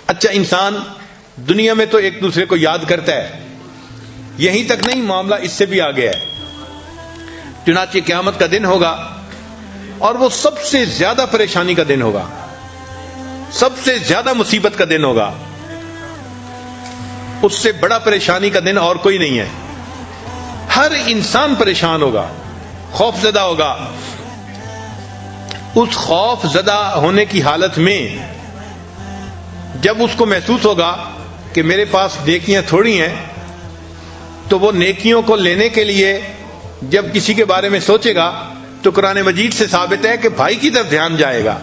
اچھا، انسان دنیا میں تو ایک دوسرے کو یاد کرتا ہے، یہیں تک نہیں، معاملہ اس سے بھی آگے ہے. چنانچہ قیامت کا دن ہوگا اور وہ سب سے زیادہ پریشانی کا دن ہوگا، سب سے زیادہ مصیبت کا دن ہوگا. اس سے بڑا پریشانی کا دن اور کوئی نہیں ہے. ہر انسان پریشان ہوگا، خوف زدہ ہوگا. اس خوف زدہ ہونے کی حالت میں جب اس کو محسوس ہوگا کہ میرے پاس نیکیاں تھوڑی ہیں، تو وہ نیکیوں کو لینے کے لیے جب کسی کے بارے میں سوچے گا تو قرآن مجید سے ثابت ہے کہ بھائی کی طرف دھیان جائے گا.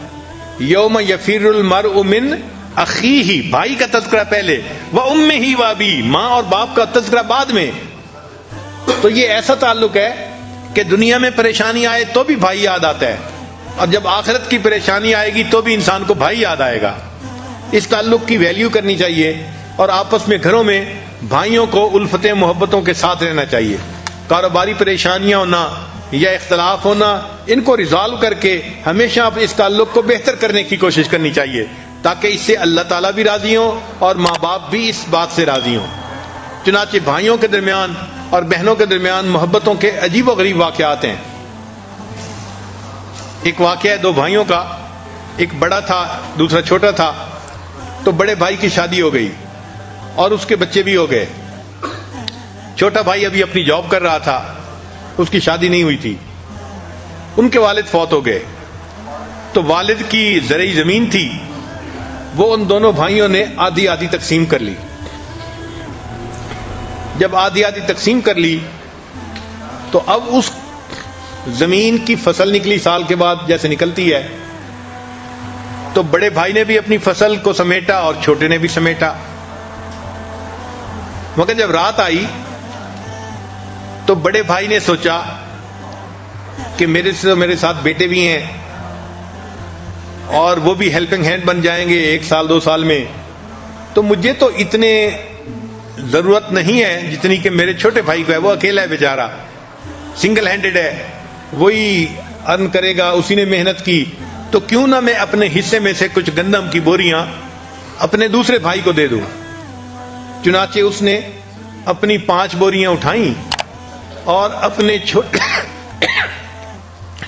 یوم یفر المرء من اخیہ، بھائی کا تذکرہ پہلے، وامہ وابیہ، ماں اور باپ کا تذکرہ بعد میں. تو یہ ایسا تعلق ہے کہ دنیا میں پریشانی آئے تو بھی بھائی یاد آتا ہے، اور جب آخرت کی پریشانی آئے گی تو بھی انسان کو بھائی یاد آئے گا. اس تعلق کی ویلیو کرنی چاہیے اور آپس میں گھروں میں بھائیوں کو الفتیں محبتوں کے ساتھ رہنا چاہیے. کاروباری پریشانیاں ہونا یا اختلاف ہونا، ان کو ریزالو کر کے ہمیشہ اس تعلق کو بہتر کرنے کی کوشش کرنی چاہیے، تاکہ اس سے اللہ تعالیٰ بھی راضی ہوں اور ماں باپ بھی اس بات سے راضی ہوں. چنانچہ بھائیوں کے درمیان اور بہنوں کے درمیان محبتوں کے عجیب و غریب واقعات ہیں. ایک واقعہ ہے دو بھائیوں کا، ایک بڑا تھا دوسرا چھوٹا تھا. تو بڑے بھائی کی شادی ہو گئی اور اس کے بچے بھی ہو گئے. چھوٹا بھائی ابھی اپنی جاب کر رہا تھا، اس کی شادی نہیں ہوئی تھی. ان کے والد فوت ہو گئے، تو والد کی زرعی زمین تھی، وہ ان دونوں بھائیوں نے آدھی آدھی تقسیم کر لی. جب آدھی آدھی تقسیم کر لی تو اب اس زمین کی فصل نکلی سال کے بعد جیسے نکلتی ہے. تو بڑے بھائی نے بھی اپنی فصل کو سمیٹا اور چھوٹے نے بھی سمیٹا. مگر جب رات آئی تو بڑے بھائی نے سوچا کہ میرے ساتھ بیٹے بھی ہیں اور وہ بھی ہیلپنگ ہینڈ بن جائیں گے 1 سال 2 سال میں، تو مجھے تو اتنے ضرورت نہیں ہے جتنی کہ میرے چھوٹے بھائی کو ہے. وہ اکیلا ہے بیچارہ، سنگل ہینڈڈ ہے، وہی ارن کرے گا، اسی نے محنت کی. تو کیوں نہ میں اپنے حصے میں سے کچھ گندم کی بوریاں اپنے دوسرے بھائی کو دے دوں. چنانچہ اس نے اپنی 5 بوریاں اٹھائیں اور اپنے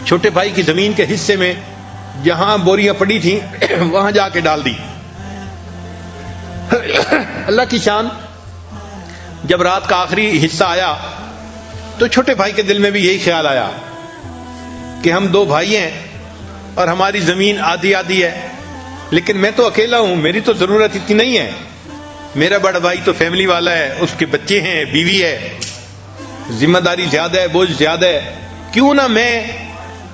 چھوٹے بھائی کی زمین کے حصے میں جہاں بوریاں پڑی تھیں وہاں جا کے ڈال دی. اللہ کی شان، جب رات کا آخری حصہ آیا تو چھوٹے بھائی کے دل میں بھی یہی خیال آیا کہ ہم 2 بھائی ہیں اور ہماری زمین آدھی آدھی ہے، لیکن میں تو اکیلا ہوں، میری تو ضرورت اتنی نہیں ہے. میرا بڑا بھائی تو فیملی والا ہے، اس کے بچے ہیں، بیوی ہے، ذمہ داری زیادہ ہے، بوجھ زیادہ ہے. کیوں نہ میں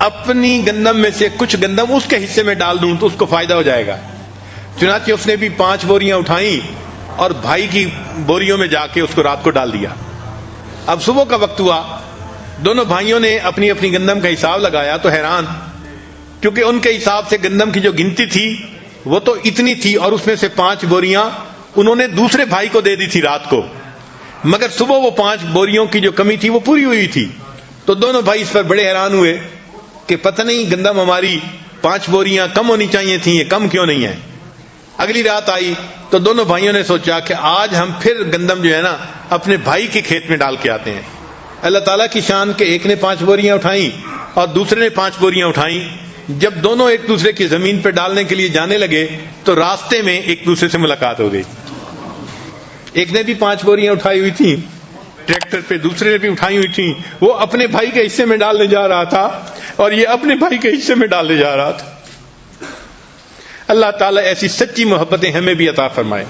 اپنی گندم میں سے کچھ گندم اس کے حصے میں ڈال دوں تو اس کو فائدہ ہو جائے گا. چنانچہ اس نے بھی 5 بوریاں اٹھائیں اور بھائی کی بوریوں میں جا کے اس کو رات کو ڈال دیا. اب صبح کا وقت ہوا، دونوں بھائیوں نے اپنی اپنی گندم کا حساب لگایا تو حیران، کیونکہ ان کے حساب سے گندم کی جو گنتی تھی وہ تو اتنی تھی، اور اس میں سے 5 بوریاں انہوں نے دوسرے بھائی کو دے دی تھی رات کو. مگر صبح وہ 5 بوریوں کی جو کمی تھی وہ پوری ہوئی تھی. تو دونوں بھائی اس پر بڑے حیران ہوئے کہ پتہ نہیں گندم ہماری 5 بوریاں کم ہونی چاہیے تھیں، یہ کم کیوں نہیں ہے. اگلی رات آئی تو دونوں بھائیوں نے سوچا کہ آج ہم پھر گندم جو ہے نا اپنے بھائی کے کھیت میں ڈال کے آتے ہیں. اللہ تعالیٰ کی شان کہ ایک نے 5 بوریاں اٹھائیں اور دوسرے نے 5 بوریاں اٹھائیں. جب دونوں ایک دوسرے کی زمین پہ ڈالنے کے لیے جانے لگے تو راستے میں ایک دوسرے سے ملاقات ہو گئی. ایک نے بھی 5 بوریاں اٹھائی ہوئی تھیں ٹریکٹر پہ، دوسرے نے بھی اٹھائی ہوئی تھیں. وہ اپنے بھائی کے حصے میں ڈالنے جا رہا تھا اور یہ اپنے بھائی کے حصے میں ڈالنے جا رہا تھا. اللہ تعالیٰ ایسی سچی محبتیں ہمیں بھی عطا فرمائے.